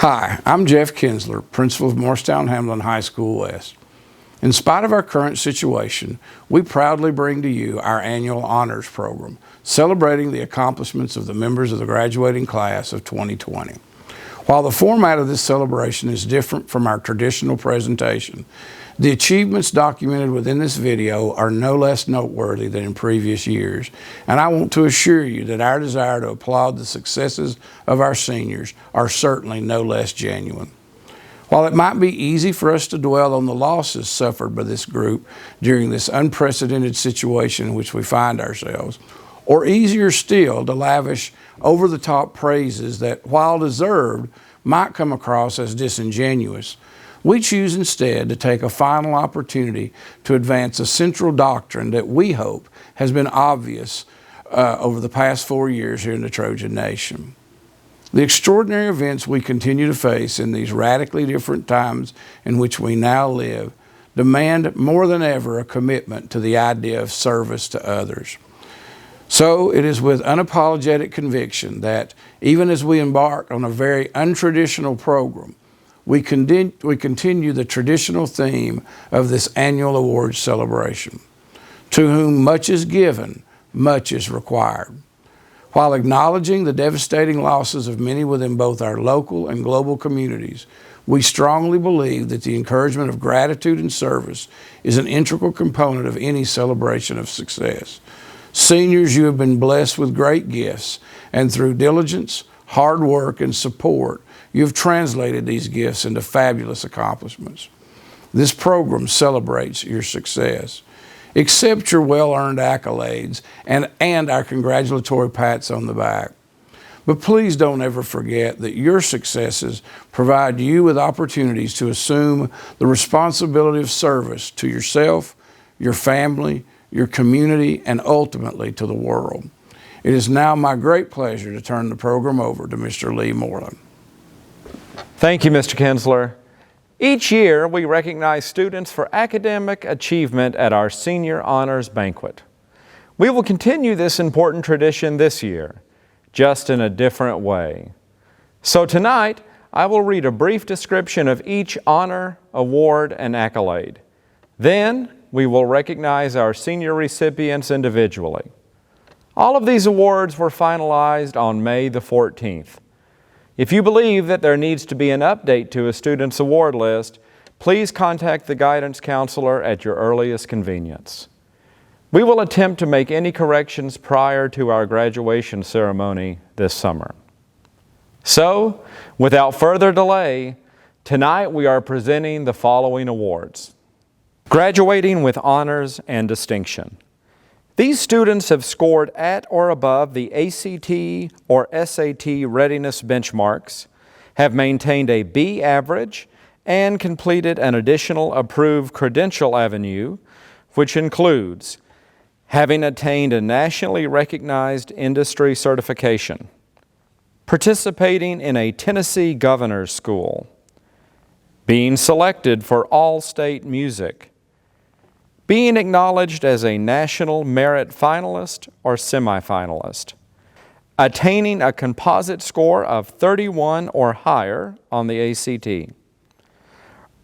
Hi, I'm Jeff Kinsler, Principal of Morristown-Hamlin High School West. In spite of our current situation, we proudly bring to you our annual honors program, celebrating the accomplishments of the members of the graduating class of 2020. While the format of this celebration is different from our traditional presentation, the achievements documented within this video are no less noteworthy than in previous years, and I want to assure you that our desire to applaud the successes of our seniors are certainly no less genuine. While it might be easy for us to dwell on the losses suffered by this group during this unprecedented situation in which we find ourselves, or easier still to lavish over-the-top praises that, while deserved, might come across as disingenuous, we choose instead to take a final opportunity to advance a central doctrine that we hope has been obvious over the past 4 years here in the Trojan Nation. The extraordinary events we continue to face in these radically different times in which we now live demand more than ever a commitment to the idea of service to others. So it is with unapologetic conviction that even as we embark on a very untraditional program, we continue the traditional theme of this annual awards celebration. To whom much is given, much is required. While acknowledging the devastating losses of many within both our local and global communities, we strongly believe that the encouragement of gratitude and service is an integral component of any celebration of success. Seniors, you have been blessed with great gifts, and through diligence, hard work, and support, you have translated these gifts into fabulous accomplishments. This program celebrates your success. Accept your well-earned accolades and our congratulatory pats on the back. But please don't ever forget that your successes provide you with opportunities to assume the responsibility of service to yourself, your family, your community, and ultimately to the world. It is now my great pleasure to turn the program over to Mr. Lee Moreland. Thank you, Mr. Kinsler. Each year, we recognize students for academic achievement at our Senior Honors Banquet. We will continue this important tradition this year, just in a different way. So tonight, I will read a brief description of each honor, award, and accolade. Then, we will recognize our senior recipients individually. All of these awards were finalized on May the 14th. If you believe that there needs to be an update to a student's award list, please contact the guidance counselor at your earliest convenience. We will attempt to make any corrections prior to our graduation ceremony this summer. So, without further delay, tonight we are presenting the following awards. Graduating with honors and distinction. These students have scored at or above the ACT or SAT readiness benchmarks, have maintained a B average, and completed an additional approved credential avenue, which includes having attained a nationally recognized industry certification, participating in a Tennessee governor's school, being selected for all-state music, being acknowledged as a national merit finalist or semi-finalist, attaining a composite score of 31 or higher on the ACT,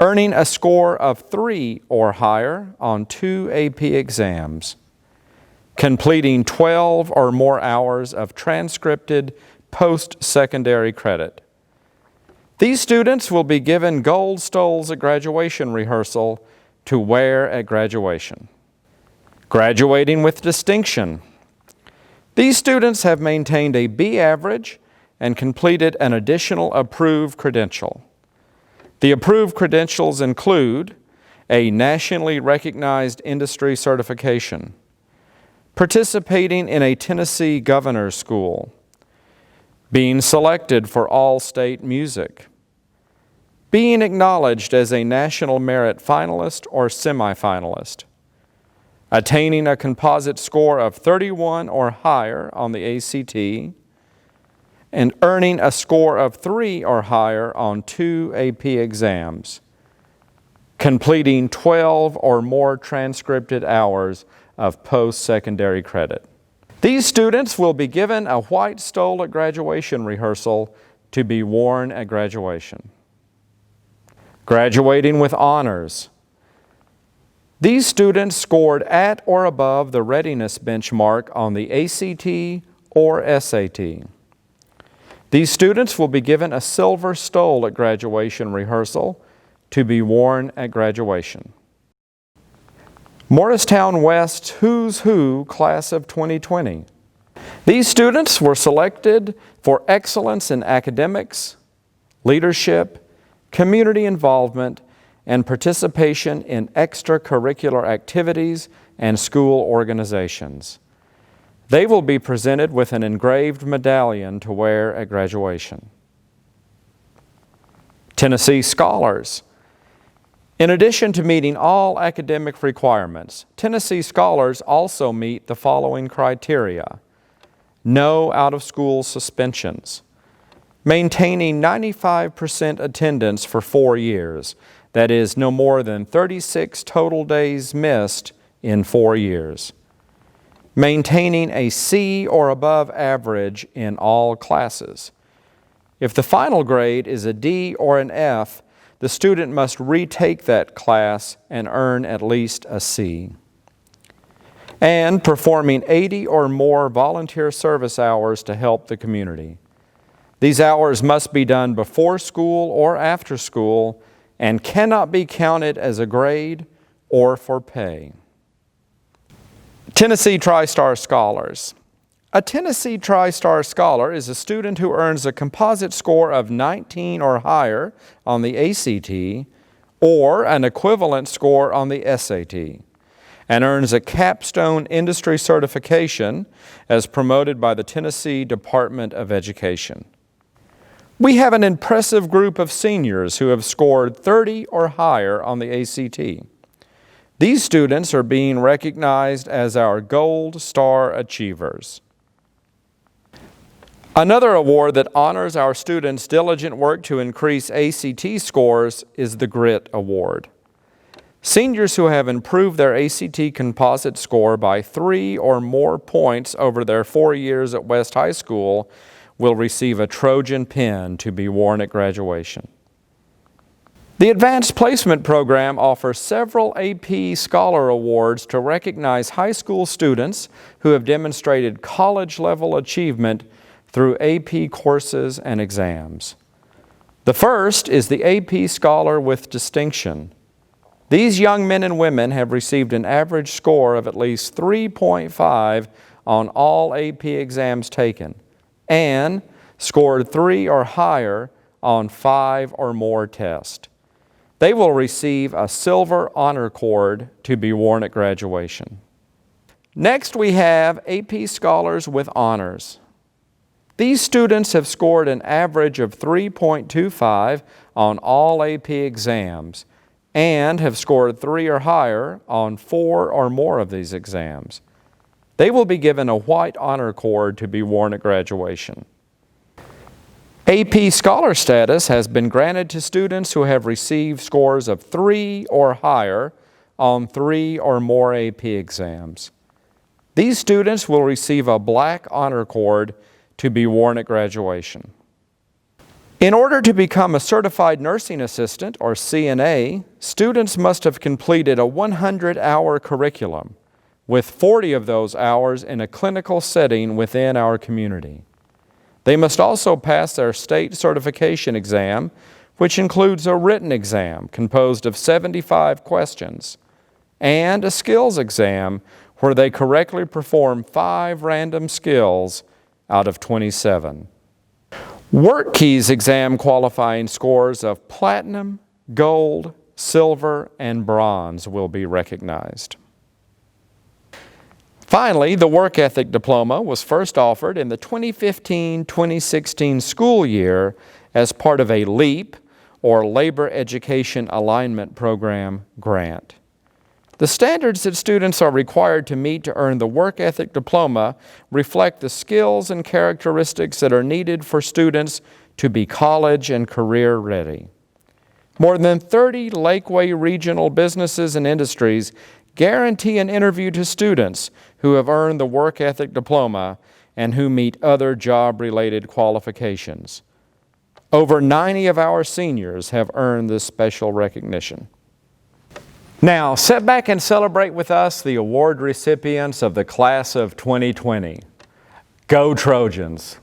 earning a score of 3 or higher on 2 AP exams, completing 12 or more hours of transcripted post-secondary credit. These students will be given gold stoles at graduation rehearsal to wear at graduation. Graduating with distinction. These students have maintained a B average and completed an additional approved credential. The approved credentials include a nationally recognized industry certification, participating in a Tennessee governor's school, being selected for all-state music, being acknowledged as a national merit finalist or semi-finalist, attaining a composite score of 31 or higher on the ACT, and earning a score of 3 or higher on 2 AP exams, completing 12 or more transcripted hours of post-secondary credit. These students will be given a white stole at graduation rehearsal to be worn at graduation. Graduating with honors. These students scored at or above the readiness benchmark on the ACT or SAT. These students will be given a silver stole at graduation rehearsal to be worn at graduation. Morristown West's Who's Who Class of 2020. These students were selected for excellence in academics, leadership, community involvement, and participation in extracurricular activities and school organizations. They will be presented with an engraved medallion to wear at graduation. Tennessee Scholars. In addition to meeting all academic requirements, Tennessee Scholars also meet the following criteria: no out-of-school suspensions, maintaining 95% attendance for 4 years, that is, no more than 36 total days missed in 4 years, maintaining a C or above average in all classes. If the final grade is a D or an F, the student must retake that class and earn at least a C. And performing 80 or more volunteer service hours to help the community. These hours must be done before school or after school and cannot be counted as a grade or for pay. Tennessee TriStar Scholars. A Tennessee TriStar Scholar is a student who earns a composite score of 19 or higher on the ACT or an equivalent score on the SAT, and earns a capstone industry certification as promoted by the Tennessee Department of Education. We have an impressive group of seniors who have scored 30 or higher on the ACT. These students are being recognized as our Gold Star Achievers. Another award that honors our students' diligent work to increase ACT scores is the Grit Award. Seniors who have improved their ACT composite score by 3 or more points over their 4 years at West High School will receive a Trojan pin to be worn at graduation. The Advanced Placement Program offers several AP Scholar Awards to recognize high school students who have demonstrated college-level achievement through AP courses and exams. The first is the AP Scholar with Distinction. These young men and women have received an average score of at least 3.5 on all AP exams taken and scored 3 or higher on 5 or more tests. They will receive a silver honor cord to be worn at graduation. Next, we have AP Scholars with Honors. These students have scored an average of 3.25 on all AP exams and have scored 3 or higher on 4 or more of these exams. They will be given a white honor cord to be worn at graduation. AP Scholar status has been granted to students who have received scores of 3 or higher on 3 or more AP exams. These students will receive a black honor cord to be worn at graduation. In order to become a certified nursing assistant, or CNA, students must have completed a 100-hour curriculum, with 40 of those hours in a clinical setting within our community. They must also pass their state certification exam, which includes a written exam composed of 75 questions, and a skills exam where they correctly perform 5 random skills out of 27. WorkKeys exam qualifying scores of platinum, gold, silver, and bronze will be recognized. Finally, the Work Ethic Diploma was first offered in the 2015-2016 school year as part of a LEAP, or Labor Education Alignment Program, grant. The standards that students are required to meet to earn the Work Ethic Diploma reflect the skills and characteristics that are needed for students to be college and career ready. More than 30 Lakeway regional businesses and industries guarantee an interview to students who have earned the Work Ethic Diploma and who meet other job-related qualifications. Over 90 of our seniors have earned this special recognition. Now, sit back and celebrate with us the award recipients of the class of 2020. Go Trojans!